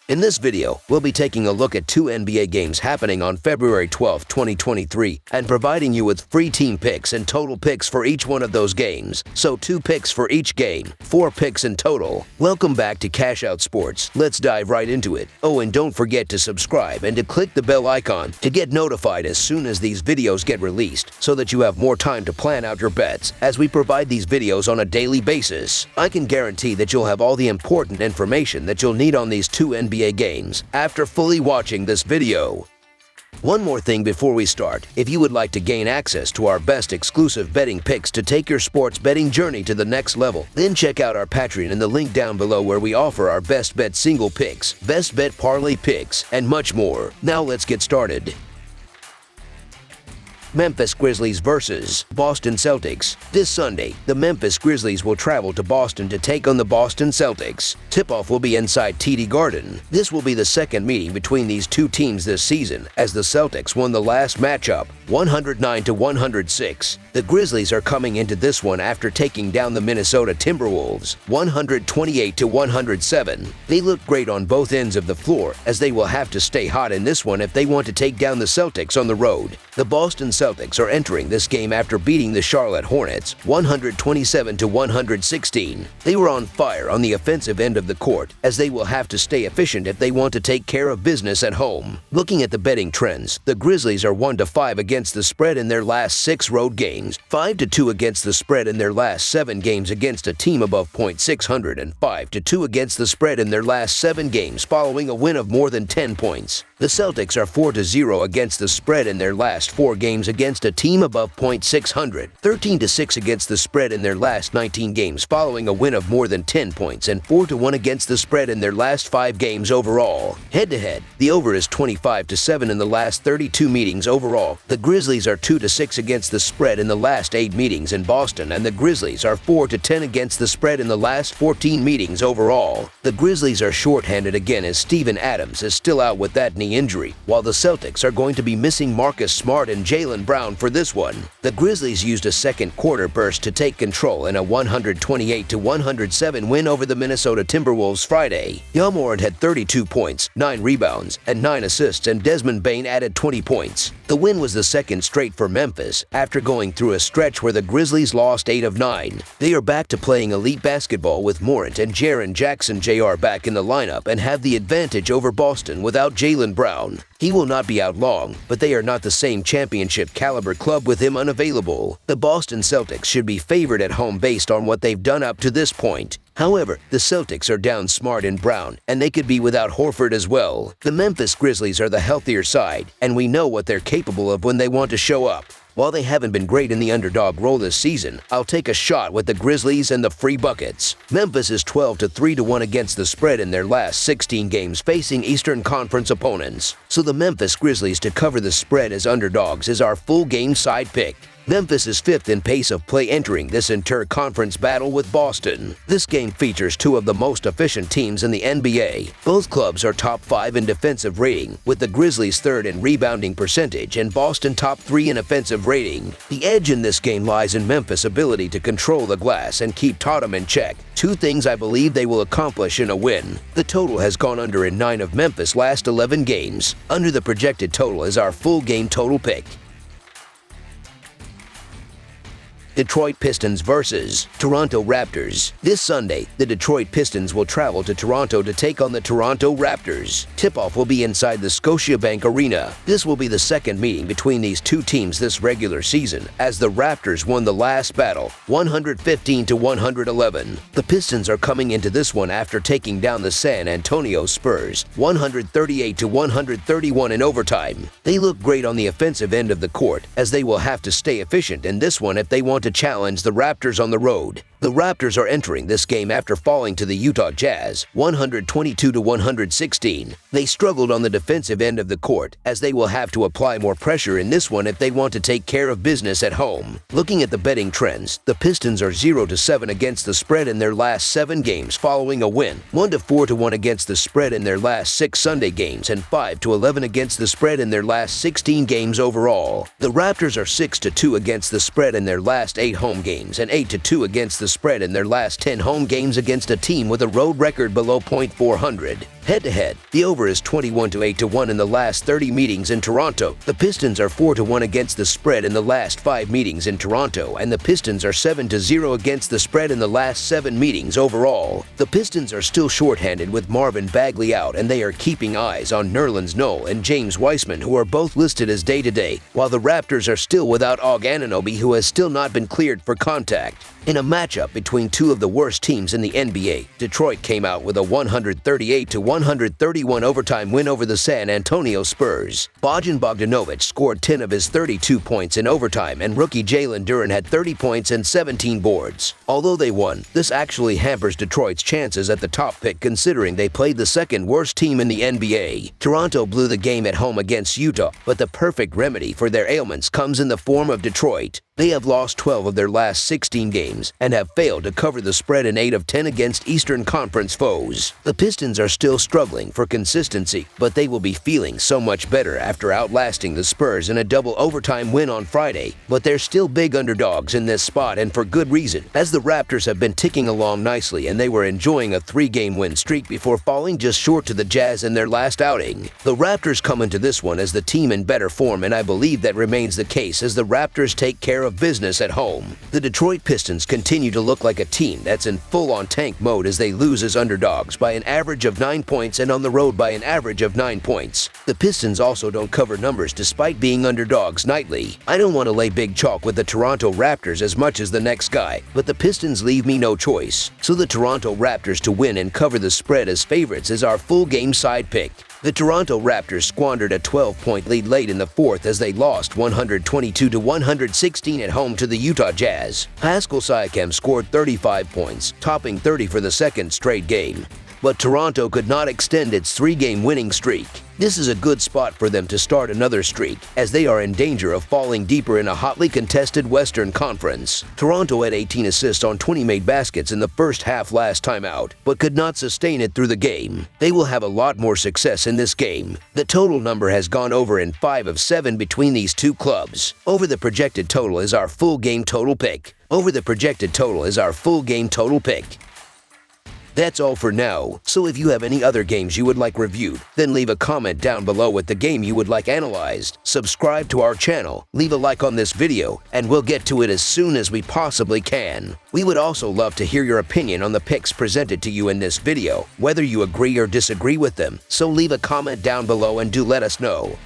In this video, we'll be taking a look at 2 NBA games happening on February 12, 2023, and providing you with free team picks and total picks for each one of those games. So 2 picks for each game, 4 picks in total. Welcome back to Cash Out Sports. Let's dive right into it. Oh, and don't forget to subscribe and to click the bell icon to get notified as soon as these videos get released, so that you have more time to plan out your bets as we provide these videos on a daily basis. I can guarantee that you'll have all the important information that you'll need on these 2 NBA games after fully watching this video. One more thing before we start. If you would like to gain access to our best exclusive betting picks to take your sports betting journey to the next level, then check out our Patreon in the link down below, where we offer our best bet single picks, best bet parlay picks, and much more. Now let's get started. Memphis Grizzlies versus Boston Celtics. This Sunday, the Memphis Grizzlies will travel to Boston to take on the Boston Celtics. Tip-off will be inside TD Garden. This will be the second meeting between these two teams this season, as the Celtics won the last matchup 109-106. The Grizzlies are coming into this one after taking down the Minnesota Timberwolves 128-107. They look great on both ends of the floor, as they will have to stay hot in this one if they want to take down the Celtics on the road. The Boston Celtics are entering this game after beating the Charlotte Hornets 127-116. They were on fire on the offensive end of the court, as they will have to stay efficient if they want to take care of business at home. Looking at the betting trends, the Grizzlies are 1-5 against the spread in their last 6 road games, 5-2 against the spread in their last 7 games against a team above .600, and 5-2 against the spread in their last 7 games following a win of more than 10 points. The Celtics are 4-0 against the spread in their last 4 games against a team above .600, 13-6 against the spread in their last 19 games following a win of more than 10 points, and 4-1 against the spread in their last 5 games overall. Head-to-head, the over is 25-7 in the last 32 meetings overall. The Grizzlies are 2-6 against the spread in the last 8 meetings in Boston, and the Grizzlies are 4-10 against the spread in the last 14 meetings overall. The Grizzlies are shorthanded again, as Steven Adams is still out with that knee injury, while the Celtics are going to be missing Marcus Smart and Jaylen Brown for this one. The Grizzlies used a second quarter burst to take control in a 128-107 win over the Minnesota Timberwolves Friday. Ja Morant had 32 points, 9 rebounds, and 9 assists, and Desmond Bane added 20 points. The win was the second straight for Memphis, after going through a stretch where the Grizzlies lost 8 of 9. They are back to playing elite basketball with Morant and Jaren Jackson Jr. back in the lineup, and have the advantage over Boston without Jaylen Brown. He will not be out long, but they are not the same championship caliber club with him unavailable. The Boston Celtics should be favored at home based on what they've done up to this point. However, the Celtics are down Smart and Brown, and they could be without Horford as well. The Memphis Grizzlies are the healthier side, and we know what they're capable of when they want to show up. While they haven't been great in the underdog role this season, I'll take a shot with the Grizzlies and the free buckets. Memphis is 12-3-1 against the spread in their last 16 games facing Eastern Conference opponents. So the Memphis Grizzlies to cover the spread as underdogs is our full game side pick. Memphis is 5th in pace of play entering this inter-conference battle with Boston. This game features 2 of the most efficient teams in the NBA. Both clubs are top 5 in defensive rating, with the Grizzlies 3rd in rebounding percentage and Boston top 3 in offensive rating. The edge in this game lies in Memphis' ability to control the glass and keep Tatum in check, 2 things I believe they will accomplish in a win. The total has gone under in 9 of Memphis' last 11 games. Under the projected total is our full game total pick. Detroit Pistons versus Toronto Raptors. This Sunday, the Detroit Pistons will travel to Toronto to take on the Toronto Raptors. Tip-off will be inside the Scotiabank Arena. This will be the second meeting between these two teams this regular season, as the Raptors won the last battle 115-111. The Pistons are coming into this one after taking down the San Antonio Spurs 138-131 in overtime. They look great on the offensive end of the court, as they will have to stay efficient in this one if they want to challenge the Raptors on the road. The Raptors are entering this game after falling to the Utah Jazz 122-116. They struggled on the defensive end of the court, as they will have to apply more pressure in this one if they want to take care of business at home. Looking at the betting trends, the Pistons are 0-7 against the spread in their last 7 games following a win, 1-4-1 against the spread in their last 6 Sunday games, and 5-11 against the spread in their last 16 games overall. The Raptors are 6-2 against the spread in their last 8 home games, and 8-2 against the spread in their last 10 home games against a team with a road record below .400. Head-to-head, the over is 21 to 8 to 1 in the last 30 meetings in Toronto. The Pistons are 4 to 1 against the spread in the last 5 meetings in Toronto, and the Pistons are 7 to 0 against the spread in the last 7 meetings overall. The Pistons are still shorthanded with Marvin Bagley out, and they are keeping eyes on Nerlens Noel and James Wiseman, who are both listed as day-to-day, while the Raptors are still without Og Anunoby, who has still not been cleared for contact. In a matchup between two of the worst teams in the NBA, Detroit came out with a 138 to 131 overtime win over the San Antonio Spurs. Bojan Bogdanovic scored 10 of his 32 points in overtime, and rookie Jalen Duren had 30 points and 17 boards. Although they won, this actually hampers Detroit's chances at the top pick considering they played the second worst team in the NBA. Toronto blew the game at home against Utah, but the perfect remedy for their ailments comes in the form of Detroit. They have lost 12 of their last 16 games and have failed to cover the spread in 8 of 10 against Eastern Conference foes. The Pistons are still struggling for consistency, but they will be feeling so much better after outlasting the Spurs in a double overtime win on Friday. But they're still big underdogs in this spot, and for good reason, as the Raptors have been ticking along nicely and they were enjoying a 3-game win streak before falling just short to the Jazz in their last outing. The Raptors come into this one as the team in better form, and I believe that remains the case as the Raptors take care of business at home. The Detroit Pistons continue to look like a team that's in full-on tank mode as they lose as underdogs by an average of 9 points and on the road by an average of 9 points. The Pistons also don't cover numbers despite being underdogs nightly. I don't want to lay big chalk with the Toronto Raptors as much as the next guy, but the Pistons leave me no choice. So the Toronto Raptors to win and cover the spread as favorites is our full game side pick. The Toronto Raptors squandered a 12-point lead late in the fourth as they lost 122 to 116 at home to the Utah Jazz. Pascal Siakam scored 35 points, topping 30 for the second straight game. But Toronto could not extend its 3-game winning streak. This is a good spot for them to start another streak, as they are in danger of falling deeper in a hotly contested Western Conference. Toronto had 18 assists on 20 made baskets in the first half last time out, but could not sustain it through the game. They will have a lot more success in this game. The total number has gone over in 5 of 7 between these two clubs. Over the projected total is our full game total pick. Over the projected total is our full game total pick. That's all for now, so if you have any other games you would like reviewed, then leave a comment down below with the game you would like analyzed. Subscribe to our channel, leave a like on this video, and we'll get to it as soon as we possibly can. We would also love to hear your opinion on the picks presented to you in this video, whether you agree or disagree with them, so leave a comment down below and do let us know.